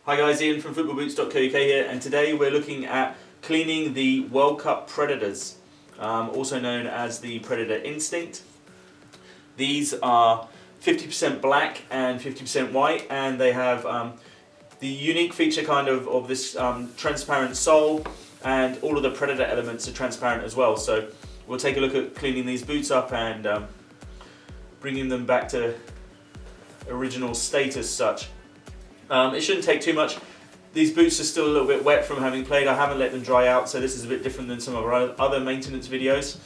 Hi guys, Ian from footballboots.co.uk here, and today we're looking at cleaning the World Cup Predators, also known as the Predator Instinct. These are 50% black and 50% white, and they have the unique feature of this transparent sole, and all of the Predator elements are transparent as well. So we'll take a look at cleaning these boots up and bringing them back to original state as such. It shouldn't take too much. These boots are still a little bit wet from having played. I haven't let them dry out, so this is a bit different than some of our other maintenance videos.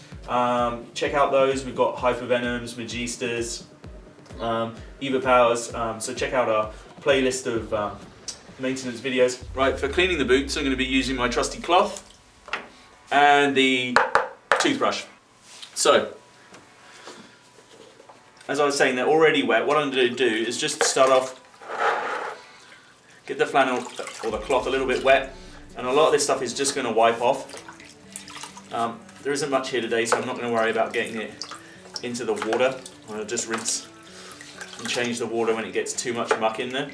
Check out those. We've got Hypervenoms, Magistas, Eva Powers, so check out our playlist of maintenance videos. Right, for cleaning the boots I'm going to be using my trusty cloth and the toothbrush. So, as I was saying, they're already wet. What I'm going to do is just start off, get the flannel or the cloth a little bit wet, and a lot of this stuff is just going to wipe off. There isn't much here today, so I'm not going to worry about getting it into the water. I'll just rinse and change the water when it gets too much muck in there.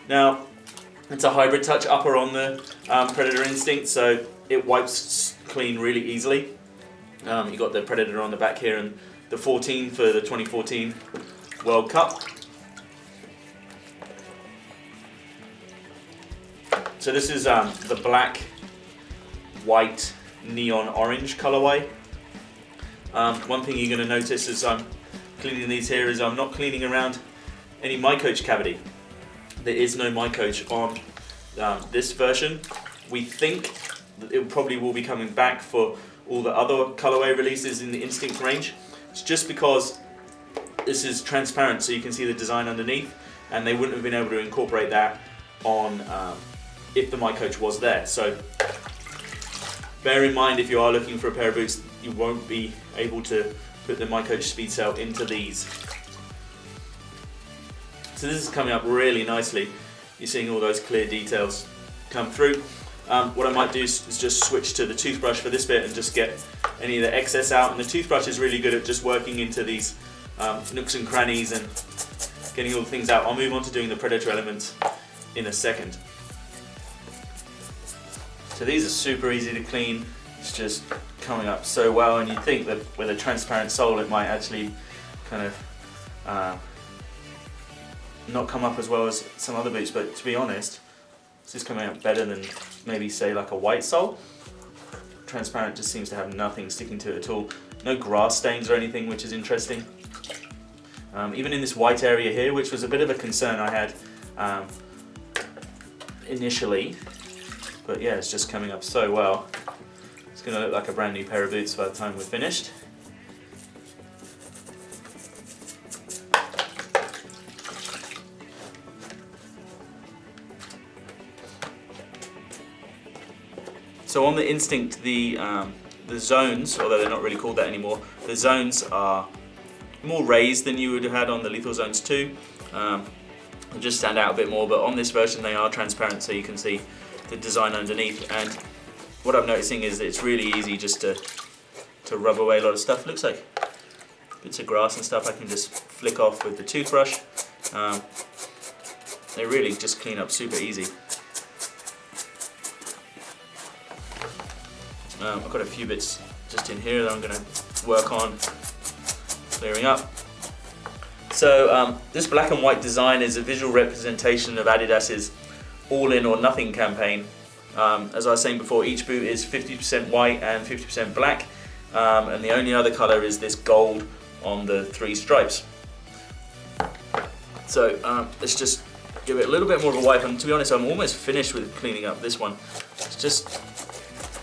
Now, it's a hybrid touch upper on the Predator Instinct, so it wipes clean really easily. You've got the Predator on the back here and the 14 for the 2014 World Cup. So this is the black, white, neon orange colorway. One thing you're going to notice as I'm cleaning these here is I'm not cleaning around any mycoach cavity. There is no mycoach on this version. We think that it probably will be coming back for all the other colorway releases in the Instinct range. It's just because this is transparent, so you can see the design underneath, and they wouldn't have been able to incorporate that on if the mycoach was there. So bear in mind, if you are looking for a pair of boots, you won't be able to put the mycoach speed sail into these. So this is coming up really nicely. You're seeing all those clear details come through. What I might do is just switch to the toothbrush for this bit and just get any of the excess out. And the toothbrush is really good at just working into these nooks and crannies and getting all the things out. I'll move on to doing the Predator elements in a second. So these are super easy to clean. It's just coming up so well, and you'd think that with a transparent sole it might actually kind of not come up as well as some other boots, but to be honest, this is coming up better than maybe say like a white sole. Transparent just seems to have nothing sticking to it at all. No grass stains or anything, which is interesting. Even in this white area here, which was a bit of a concern I had initially. But yeah, it's just coming up so well. It's going to look like a brand new pair of boots by the time we're finished. So on the Instinct, the zones, although they're not really called that anymore, the zones are more raised than you would have had on the Lethal Zones 2. They just stand out a bit more, but on this version they are transparent, so you can see the design underneath. And what I'm noticing is that it's really easy just to rub away a lot of stuff. Looks like bits of grass and stuff I can just flick off with the toothbrush. They really just clean up super easy. I've got a few bits just in here that I'm going to work on clearing up. So this black and white design is a visual representation of Adidas's all-in or nothing campaign. As I was saying before, each boot is 50% white and 50% black, and the only other colour is this gold on the 3 stripes. So let's just give it a little bit more of a wipe, and to be honest I'm almost finished with cleaning up this one. It's just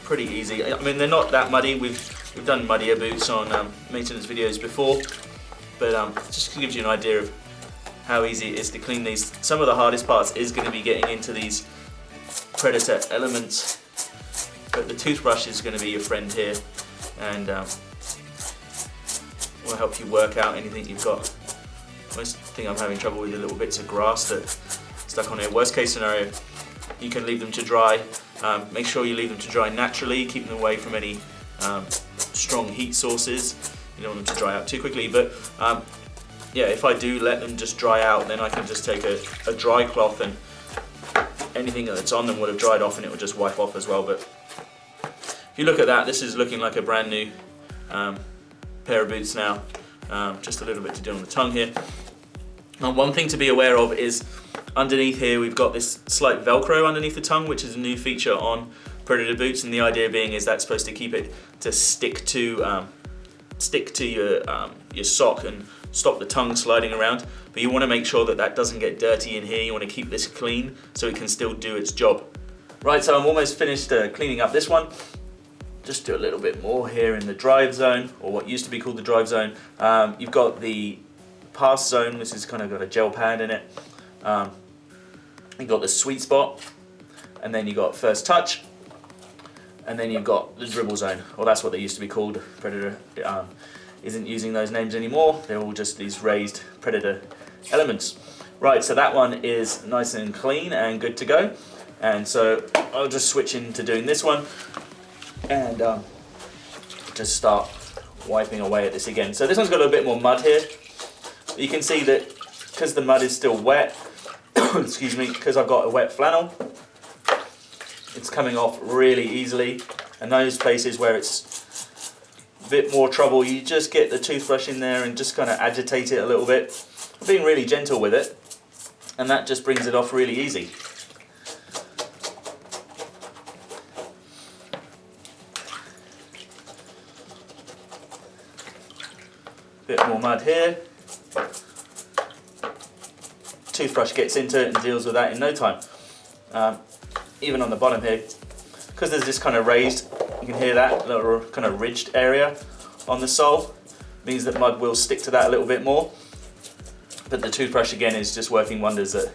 pretty easy. I mean, they're not that muddy. We've done muddier boots on maintenance videos before, but just gives you an idea of how easy it is to clean these. Some of the hardest parts is going to be getting into these Predator elements, but the toothbrush is going to be your friend here, and will help you work out anything you've got. Most thing I'm having trouble with are little bits of grass that stuck on here. Worst case scenario, you can leave them to dry. Make sure you leave them to dry naturally, keep them away from any strong heat sources. You don't want them to dry out too quickly, but yeah, if I do let them just dry out, then I can just take a dry cloth and anything that's on them would have dried off and it would just wipe off as well. But if you look at that, this is looking like a brand new pair of boots now. Just a little bit to do on the tongue here. Now, one thing to be aware of is underneath here we've got this slight Velcro underneath the tongue, which is a new feature on Predator boots, and the idea being is that's supposed to keep it to stick to your sock and stop the tongue sliding around. But you want to make sure that that doesn't get dirty in here. You want to keep this clean so it can still do its job. Right, so I'm almost finished cleaning up this one. Just do a little bit more here in the drive zone, or what used to be called the drive zone. You've got the pass zone. This has kind of got a gel pad in it. You've got the sweet spot, and then you've got first touch, and then you've got the dribble zone. Well, that's what they used to be called. Predator isn't using those names anymore. They're all just these raised Predator elements. Right, so that one is nice and clean and good to go. And so I'll just switch into doing this one and just start wiping away at this again. So this one's got a little bit more mud here. You can see that because the mud is still wet, excuse me, because I've got a wet flannel, it's coming off really easily. And those places where it's a bit more trouble, you just get the toothbrush in there and just kind of agitate it a little bit. I'm being really gentle with it, and that just brings it off really easy. Bit more mud here. Toothbrush gets into it and deals with that in no time. Even on the bottom here, because there's this kind of raised, you can hear that little kind of ridged area on the sole, means that mud will stick to that a little bit more. But the toothbrush again is just working wonders at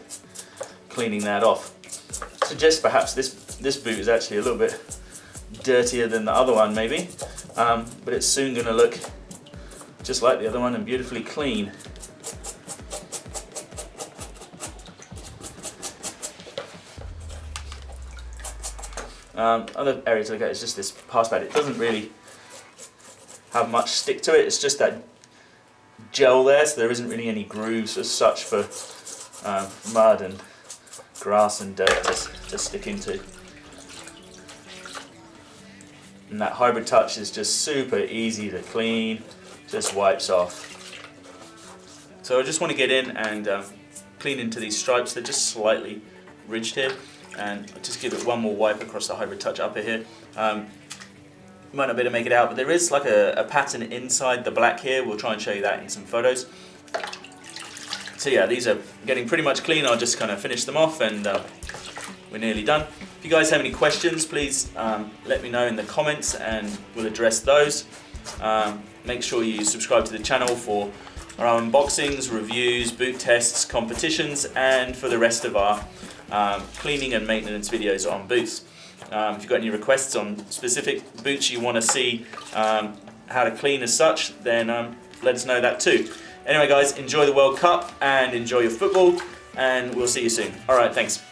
cleaning that off. Suggest perhaps this boot is actually a little bit dirtier than the other one maybe, but it's soon going to look just like the other one and beautifully clean. Other area to look at is just this pass pad. It doesn't really have much stick to it. It's just that gel there, so there isn't really any grooves as such for mud and grass and dirt to stick into. And that hybrid touch is just super easy to clean, just wipes off. So I just want to get in and clean into these stripes. They're just slightly ridged here, and just give it one more wipe across the hybrid touch upper here. You might not be able to make it out, but there is like a pattern inside the black here. We'll try and show you that in some photos. So yeah, these are getting pretty much clean. I'll just kind of finish them off and we're nearly done. If you guys have any questions, please let me know in the comments and we'll address those. Make sure you subscribe to the channel for our unboxings, reviews, boot tests, competitions, and for the rest of our cleaning and maintenance videos on boots. If you've got any requests on specific boots you want to see how to clean as such, then let us know that too. Anyway guys, enjoy the World Cup and enjoy your football, and we'll see you soon. Alright, thanks.